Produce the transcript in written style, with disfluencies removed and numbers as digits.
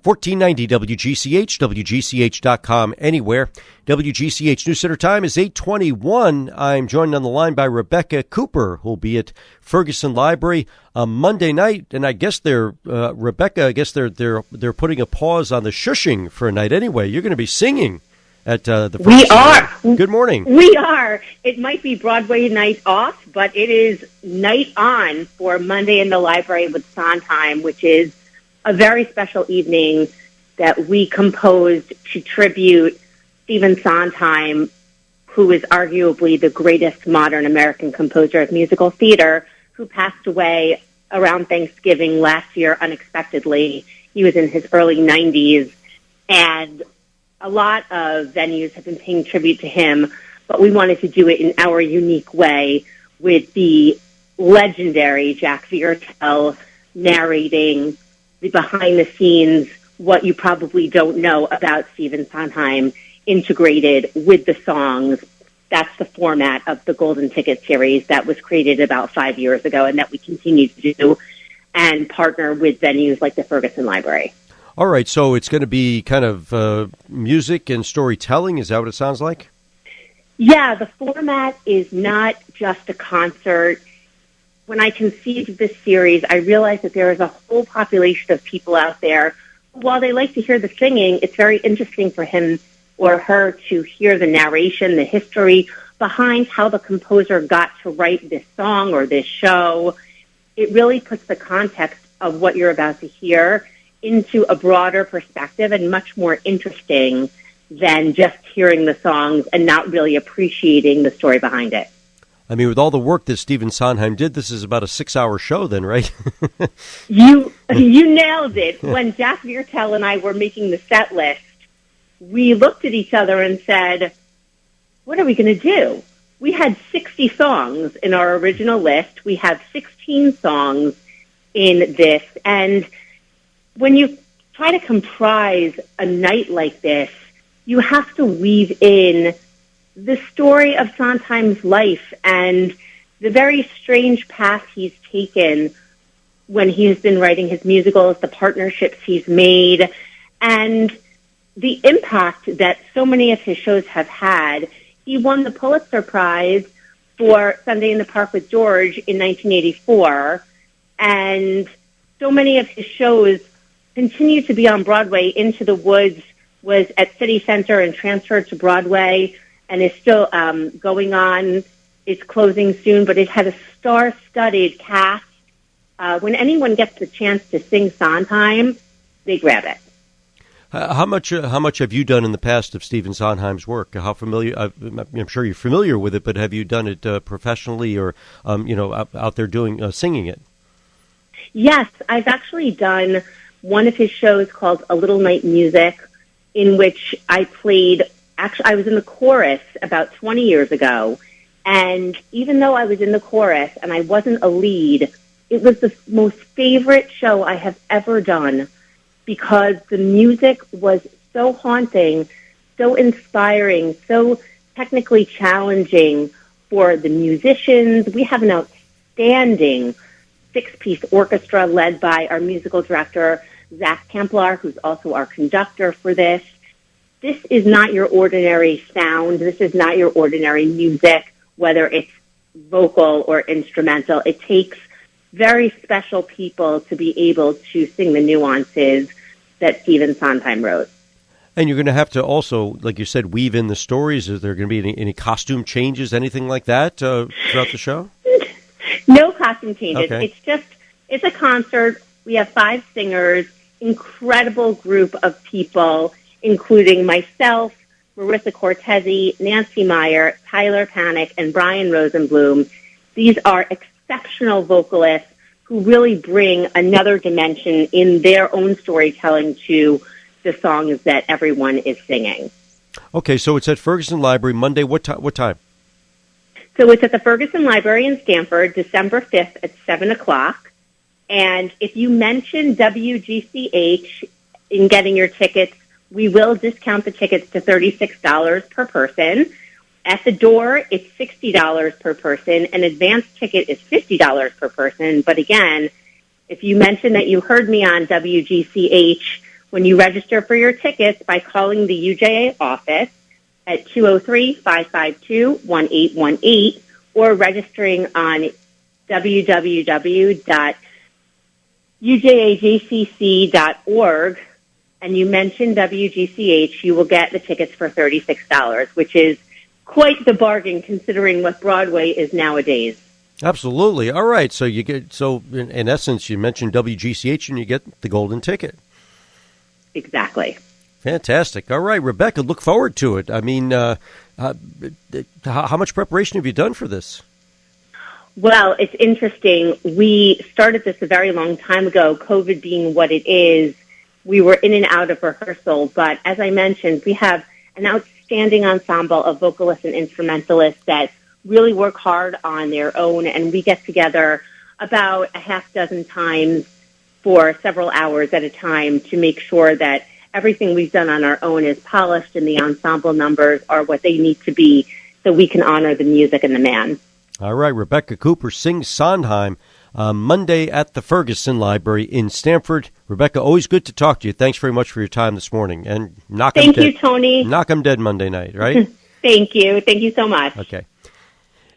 1490 WGCH, WGCH.com, anywhere. WGCH News Center time is 8:21. I'm joined on the line by Rebecca Cooper, who'll be at Ferguson Library on Monday night. And I guess Rebecca, they're putting a pause on the shushing for a night anyway. You're going to be singing at the Ferguson. We are. Good morning. We are. It might be Broadway night off, but it is night on for Monday in the Library with Sondheim, which is a very special evening that we composed to tribute Stephen Sondheim, who is arguably the greatest modern American composer of musical theater, who passed away around Thanksgiving last year unexpectedly. He was in his early 90s, and a lot of venues have been paying tribute to him, but we wanted to do it in our unique way with the legendary Jack Viertel narrating the behind-the-scenes, what you probably don't know about Stephen Sondheim, integrated with the songs. That's the format of the Golden Ticket series that was created about 5 years ago and that we continue to do and partner with venues like the Ferguson Library. All right, so it's going to be kind of music and storytelling. Is that what it sounds like? Yeah, the format is not just a concert. When I conceived this series, I realized that there is a whole population of people out there. While they like to hear the singing, it's very interesting for him or her to hear the narration, the history behind how the composer got to write this song or this show. It really puts the context of what you're about to hear into a broader perspective and much more interesting than just hearing the songs and not really appreciating the story behind it. I mean, with all the work that Stephen Sondheim did, this is about a 6-hour show then, right? You nailed it. When Jack Viertel and I were making the set list, we looked at each other and said, what are we going to do? We had 60 songs in our original list. We have 16 songs in this. And when you try to comprise a night like this, you have to weave in the story of Sondheim's life and the very strange path he's taken when he's been writing his musicals, the partnerships he's made, and the impact that so many of his shows have had. He won the Pulitzer Prize for Sunday in the Park with George in 1984, and so many of his shows continue to be on Broadway. Into the Woods was at City Center and transferred to Broadway and is still going on. It's closing soon, but it had a star-studded cast. When anyone gets the chance to sing Sondheim, they grab it. How much have you done in the past of Stephen Sondheim's work? How familiar? I'm sure you're familiar with it, but have you done it professionally or out there doing singing it? Yes, I've actually done one of his shows called A Little Night Music, in which I played. Actually, I was in the chorus about 20 years ago, and even though I was in the chorus and I wasn't a lead, it was the most favorite show I have ever done because the music was so haunting, so inspiring, so technically challenging for the musicians. We have an outstanding 6-piece orchestra led by our musical director, Zach Templar, who's also our conductor for this. This is not your ordinary sound. This is not your ordinary music, whether it's vocal or instrumental. It takes very special people to be able to sing the nuances that Stephen Sondheim wrote. And you're going to have to also, like you said, weave in the stories. Is there going to be any costume changes, anything like that throughout the show? No costume changes. Okay. It's a concert. We have 5 singers, incredible group of people, including myself, Marissa Cortese, Nancy Meyer, Tyler Panic, and Brian Rosenblum. These are exceptional vocalists who really bring another dimension in their own storytelling to the songs that everyone is singing. Okay, so it's at Ferguson Library Monday. What time? So it's at the Ferguson Library in Stamford, December 5th at 7 o'clock. And if you mention WGCH in getting your tickets, we will discount the tickets to $36 per person. At the door, it's $60 per person. An advance ticket is $50 per person. But again, if you mention that you heard me on WGCH, when you register for your tickets by calling the UJA office at 203-552-1818 or registering on www.ujajcc.org, and you mention WGCH, you will get the tickets for $36, which is quite the bargain considering what Broadway is nowadays. Absolutely. All right. So in essence, you mentioned WGCH and you get the golden ticket. Exactly. Fantastic. All right, Rebecca, look forward to it. I mean, how much preparation have you done for this? Well, it's interesting. We started this a very long time ago, COVID being what it is. We were in and out of rehearsal, but as I mentioned, we have an outstanding ensemble of vocalists and instrumentalists that really work hard on their own, and we get together about a half dozen times for several hours at a time to make sure that everything we've done on our own is polished and the ensemble numbers are what they need to be so we can honor the music and the man. All right, Rebecca Cooper sings Sondheim Monday at the Ferguson Library in Stamford. Rebecca, always good to talk to you. Thanks very much for your time this morning. And Thank you, Tony. Knock 'em dead Monday night, right? Thank you. Thank you so much. Okay.